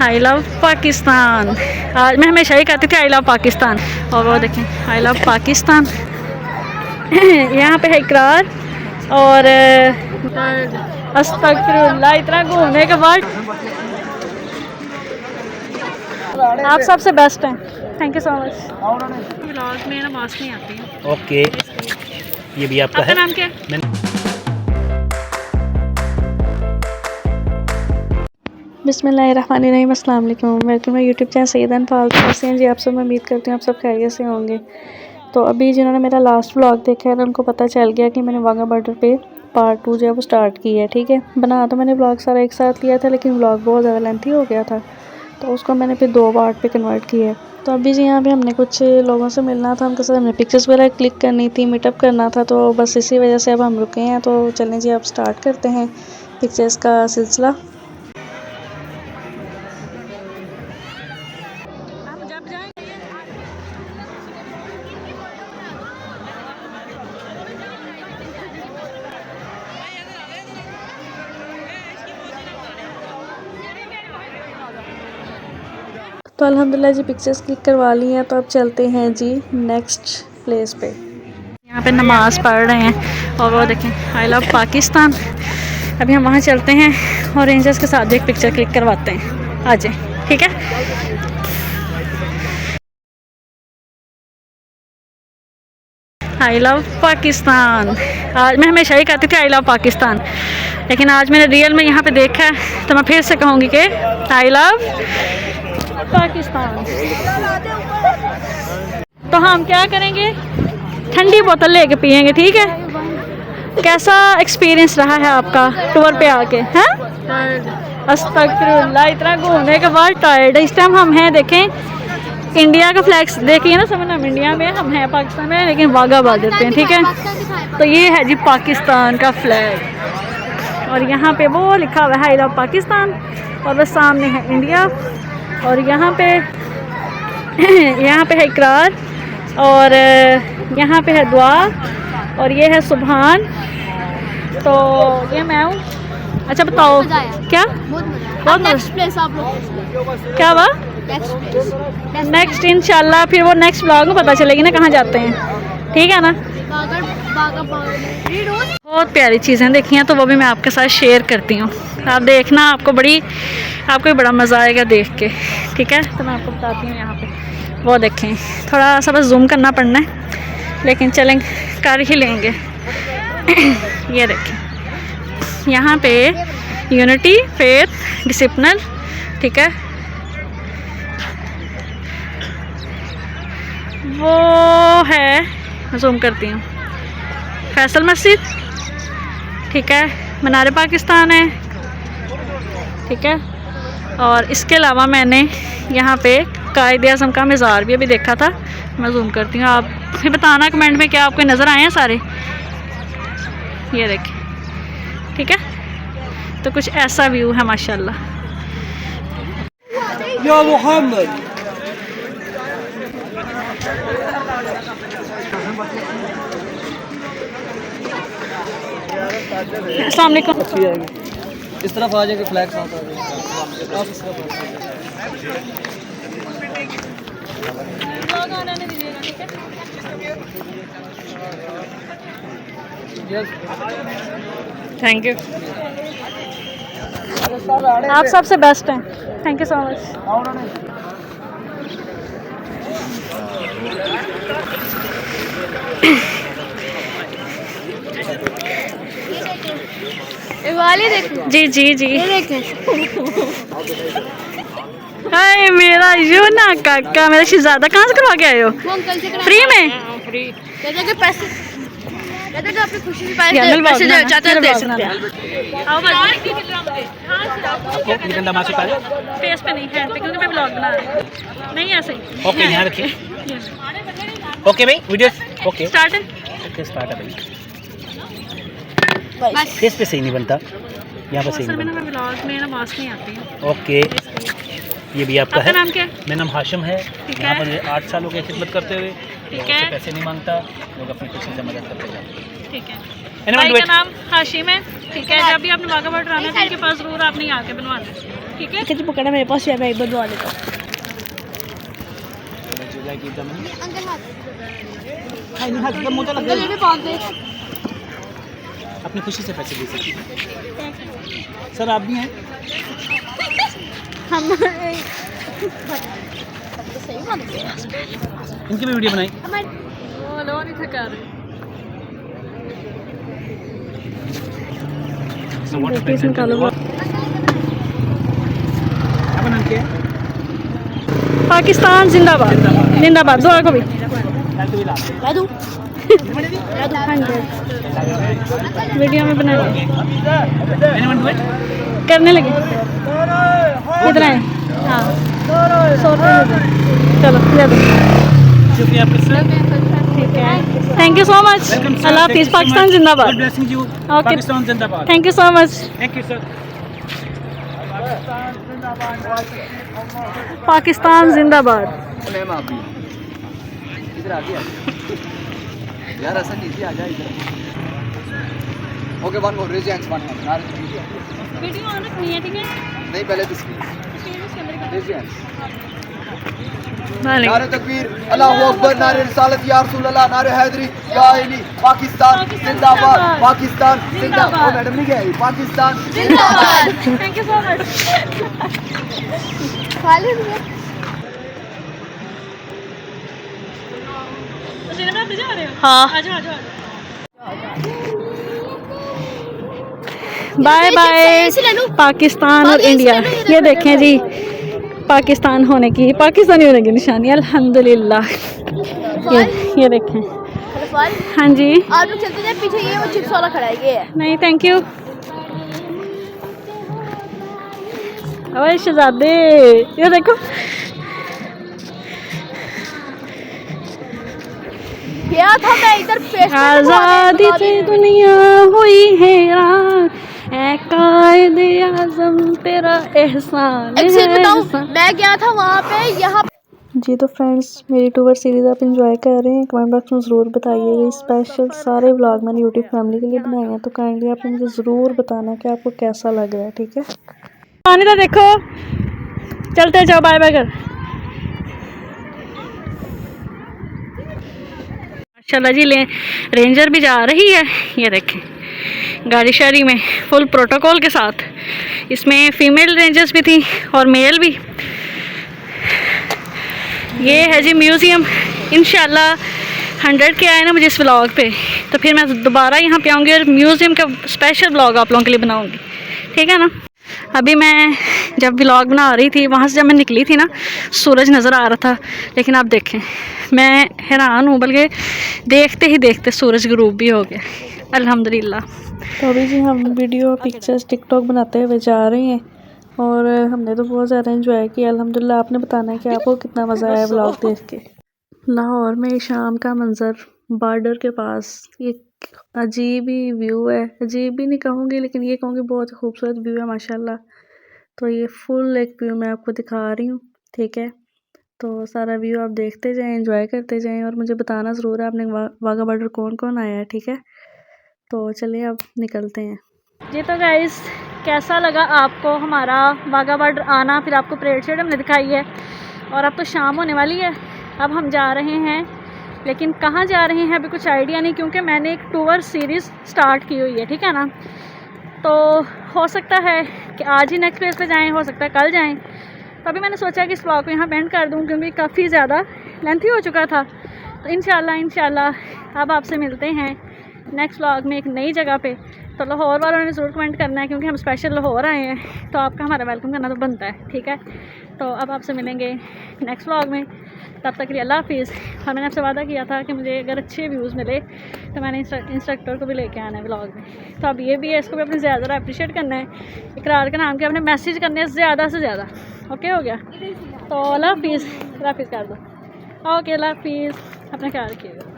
I love Pakistan. आज मैं हमेशा ही कहती थी आई लव पाकिस्तान, और वो देखें आई लव पाकिस्तान। यहाँ पे है इकरार और अस्तगफिरुल्लाह। इतना घूमने के बाद आप सबसे बेस्ट हैं। Thank you so much. Vlog में ना मास्क नहीं आती है। ओके, ये भी आपका है। नाम क्या है? बिस्मिल्लाहिर्रहमानिर्रहीम। अस्सलाम वालेकुम। वेलकम माय यूट्यूब चैनल सैयदन फालतू। कैसे हैं जी आप सब? मैं उम्मीद करती हूँ आप सब खैरियत से होंगे। तो अभी जिन्होंने मेरा लास्ट व्लॉग देखा है उनको पता चल गया कि मैंने वाघा बॉर्डर पे पार्ट 2 जो है वो स्टार्ट की है। ठीक है, बना तो मैंने व्लॉग सारा एक साथ लिया था, लेकिन व्लॉग बहुत ज़्यादा लेंथी हो गया था, तो उसको मैंने फिर 2 पार्ट पे कन्वर्ट किया है। तो अभी जी यहाँ पे हमने कुछ लोगों से मिलना था, उनके साथ हमने पिक्चर्स वगैरह क्लिक करनी थी, मीटअप करना था, तो बस इसी वजह से अब हम रुके हैं। तो चलें जी अब स्टार्ट करते हैं पिक्चर्स का सिलसिला। तो अल्हम्दुलिल्लाह जी पिक्चर्स क्लिक करवा ली हैं, तो अब चलते हैं जी नेक्स्ट प्लेस पे। यहाँ पे नमाज़ पढ़ रहे हैं और वो देखें आई लव पाकिस्तान। अभी हम वहाँ चलते हैं और रेंजर्स के साथ एक पिक्चर क्लिक करवाते हैं। आ जाए, ठीक है। I love Pakistan. आज मैं हमेशा ही कहती थी आई लव पाकिस्तान, लेकिन आज मैंने रियल में यहाँ पे देखा है, तो मैं फिर से कहूँगी कि आई लव पाकिस्तान। तो हम क्या करेंगे, ठंडी बोतल लेके पियेंगे, ठीक है। कैसा एक्सपीरियंस रहा है आपका टूर पे आके? हैं अस्तगफिरुल्लाह, इतना घूमने के बाद टायर्ड है। इस टाइम हम हैं, देखें इंडिया का फ्लैग्स देखिए ना, समझना हम इंडिया में, हम हैं पाकिस्तान में, लेकिन वाघा बॉर्डर पे हैं, ठीक है। तो ये है जी पाकिस्तान का फ्लैग, और यहाँ पे वो लिखा हुआ है आई लव पाकिस्तान, और बस सामने है इंडिया, और यहाँ पे है इकरार, और यहाँ पे है दुआ, और ये है सुभान। तो ये मैं हूँ। अच्छा बताओ क्या बहुत नेक्स्ट प्लेस आप लोग क्या हुआ? नेक्स्ट इंशाल्लाह फिर वो नेक्स्ट ब्लॉग में पता चलेगी ना कहाँ जाते हैं, ठीक है ना। बहुत प्यारी चीज़ें देखी हैं, तो वो भी मैं आपके साथ शेयर करती हूँ। आप देखना, आपको भी बड़ा मज़ा आएगा देख के, ठीक है। तो मैं आपको बताती हूँ यहाँ पे वो देखें, थोड़ा सा बस जूम करना पड़ना है, लेकिन चलें कर ही लेंगे। ये देखें यहाँ पे यूनिटी, फेथ, डिसिप्लिन, ठीक है। वो है, जूम करती हूँ, फैसल मस्जिद, ठीक है। मीनार पाकिस्तान है, ठीक है। और इसके अलावा मैंने यहाँ पे कायद आज़म का मज़ार भी अभी देखा था। मैं जूम करती हूँ, आप फिर बताना कमेंट में क्या आपको नज़र आए हैं सारे। ये देखिए, ठीक है। तो कुछ ऐसा व्यू है माशाल्लाह। या मोहम्मद। अस्सलाम वालेकुम। इस तरफ आ जाएंगे, फ्लैग साथ आ जाएंगे, आप इस तरफ आ जाइए। थैंक यू, आप सबसे बेस्ट हैं। Thank you so much. वाले देखो। जी जी जी, ये देखें। हाय मेरा यूना काका, मेरा शहजादा, कहाँ से करवा के आए हो? फ्री में? कहते कि पैसे, कहते कि अपनी खुशी से पैसे दे चाहते हैं, दे सकते हैं। आओ भाई, फेस पे नहीं, हैंड पे, क्योंकि मैं ब्लॉग बना रही हूँ। नहीं ऐसे ही। ओके, यहाँ रखिए। ओके भाई, वीडियो ओके स्टार्ट है। ओके स्टार्ट है भाई। फेस पे सही नहीं बनता, यहाँ पर सही नहीं बनता। ब्लॉग में ना मास्क नहीं आती है। ओके, ये भी आपका है। नाम क्या है? मेरा नाम हाशिम है। यहाँ पर 8 साल हो गए खिदमत करते हुए। ठीक लोगों है। से पैसे नहीं मांगता, लोग अपनी खुशी से मदद करते हैं। ठीक है। भाई का नाम हाशिम है, ठीक है। जब भी आपने वाघा बॉर्डर आना है तो इनके पास जरूर आपने यहाँ के बनवाना है। ठीक है जी पकड़ा मेरे पास है मैं एक बार दवा देता हूँ अंकल ये भी बांध दे अपनी खुशी से पैसे दे सकते हैं सर आप भी हैं हम इनकी भी वीडियो बनाई रुपीस निकालो क्या बना के पाकिस्तान जिंदाबाद जिंदाबाद दुआ को भी ला दूँ वीडियो में बना करने लगे कितना है हाँ 100 रुपये चलो ले दो शुक्रिया सर ठीक है थैंक यू सो मच अल्लाह हाफिज़ पाकिस्तान जिंदाबाद ओके पाकिस्तान जिंदाबाद thank you so much thank you sir Pakistan जिंदाबाद इधर आ गया यार ऐसा नीचे आ जा इधर okay one more raise hands one video on रखनी है ठीक है नहीं पहले तो स्क्रीन रेज हैंड्स नारे नारे तकबीर अल्लाहू अकबर नारे रिसालत या रसूल अल्लाह नारे हैदरी या अली पाकिस्तान जिंदाबाद पाकिस्तान जिंदाबाद ओ मैडम नहीं गए पाकिस्तान जिंदाबाद थैंक यू सो मच खाली हाँ बाय बाय पाकिस्तान और इंडिया ये देखें जी पाकिस्तान होने की पाकिस्तानी होने की निशानी अल्हम्दुलिल्लाह ये देखें हाँ जी आप लोग चलते जाए पीछे ये वो चिप्स वाला खड़ा है ये है नहीं थैंक यू अरे शहजादे ये देखो क्या था मैं इधर पेश आजादी से दुनिया हुई हैरान ऐ कायदे आज़म तेरा एहसान एक चीज बताऊं मैं गया था वहाँ पे यहाँ जी तो फ्रेंड्स मेरी टूर सीरीज़ आप इंजॉय कर रहे हैं कमेंट बॉक्स में ज़रूर बताइएगा स्पेशल सारे व्लॉग मैंने यूट्यूब फैमिली के लिए बनाए हैं तो काइंडली आप मुझे ज़रूर बताना कि आपको कैसा लग रहा है ठीक है पानी तो देखो चलते जाओ बाय बाय कर माशाल्लाह जी रेंजर भी जा रही है ये देखें गाड़ी शारी में फुल प्रोटोकॉल के साथ इसमें फीमेल रेंजर्स भी थी और मेल भी ये है जी म्यूज़ियम इंशाल्लाह 100 के आए ना मुझे इस व्लॉग पे तो फिर मैं दोबारा यहाँ पे आऊँगी और म्यूज़ियम का स्पेशल व्लॉग आप लोगों के लिए बनाऊँगी ठीक है ना अभी मैं जब व्लॉग बना रही थी वहाँ से जब मैं निकली थी ना सूरज नज़र आ रहा था लेकिन आप देखें मैं हैरान हूँ बल्कि देखते ही देखते सूरज गुरूब भी हो गया अल्हम्दुलिल्लाह तो अभी जी हम वीडियो पिक्चर्स टिकटॉक बनाते हुए जा रहे हैं और हमने तो बहुत ज़्यादा एंजॉय किया अल्हम्दुलिल्लाह आपने बताना है कि आपको कितना मज़ा आया व्लॉग देख के लाहौर में शाम का मंज़र बॉर्डर के पास एक अजीब ही व्यू है अजीब भी नहीं कहूँगी लेकिन ये कहूँगी बहुत खूबसूरत व्यू है माशाल्लाह तो ये फुल एक व्यू मैं आपको दिखा रही हूँ ठीक है तो सारा व्यू आप देखते जाएं एंजॉय करते जाएं और मुझे बताना ज़रूर है आपने वाघा बॉर्डर कौन कौन आया है ठीक है तो चलिए अब निकलते हैं जी तो गाइस कैसा लगा आपको हमारा वाघा बॉर्डर आना फिर आपको परेड शेड हमने दिखाई है और अब तो शाम होने वाली है अब हम जा रहे हैं लेकिन कहाँ जा रहे हैं अभी कुछ आइडिया नहीं क्योंकि मैंने एक टूर सीरीज़ स्टार्ट की हुई है ठीक है ना तो हो सकता है कि आज ही नेक्स्ट प्लेस पे जाएं हो सकता है कल जाएं तो अभी मैंने सोचा कि इस व्लॉग को यहाँ एंड कर दूँ क्योंकि काफ़ी ज़्यादा लेंथी हो चुका था तो इंशाल्लाह अब आपसे मिलते हैं नेक्स्ट व्लॉग में एक नई जगह पे तो लाहौर वालों ने ज़रूर कमेंट करना है क्योंकि हम स्पेशल लाहौर आए हैं तो आपका हमारा वेलकम करना तो बनता है ठीक है तो अब आपसे मिलेंगे नेक्स्ट व्लॉग में तब तक के लिए अल्लाह हाफिज़ और मैंने आपसे वादा किया था कि मुझे अगर अच्छे व्यूज़ मिले तो मैंने इंस्ट्रक्टर को भी लेके आना है व्लॉग में तो अब ये भी है इसको भी अपने ज़्यादा अप्रिशिएट करना है इकरार का नाम के अपने मैसेज करने हैं ज़्यादा से ज़्यादा ओके हो गया तो अल्लाह हाफिज़ कर दो ओके अल्लाह हाफिज़ अपना ख्याल रखिएगा।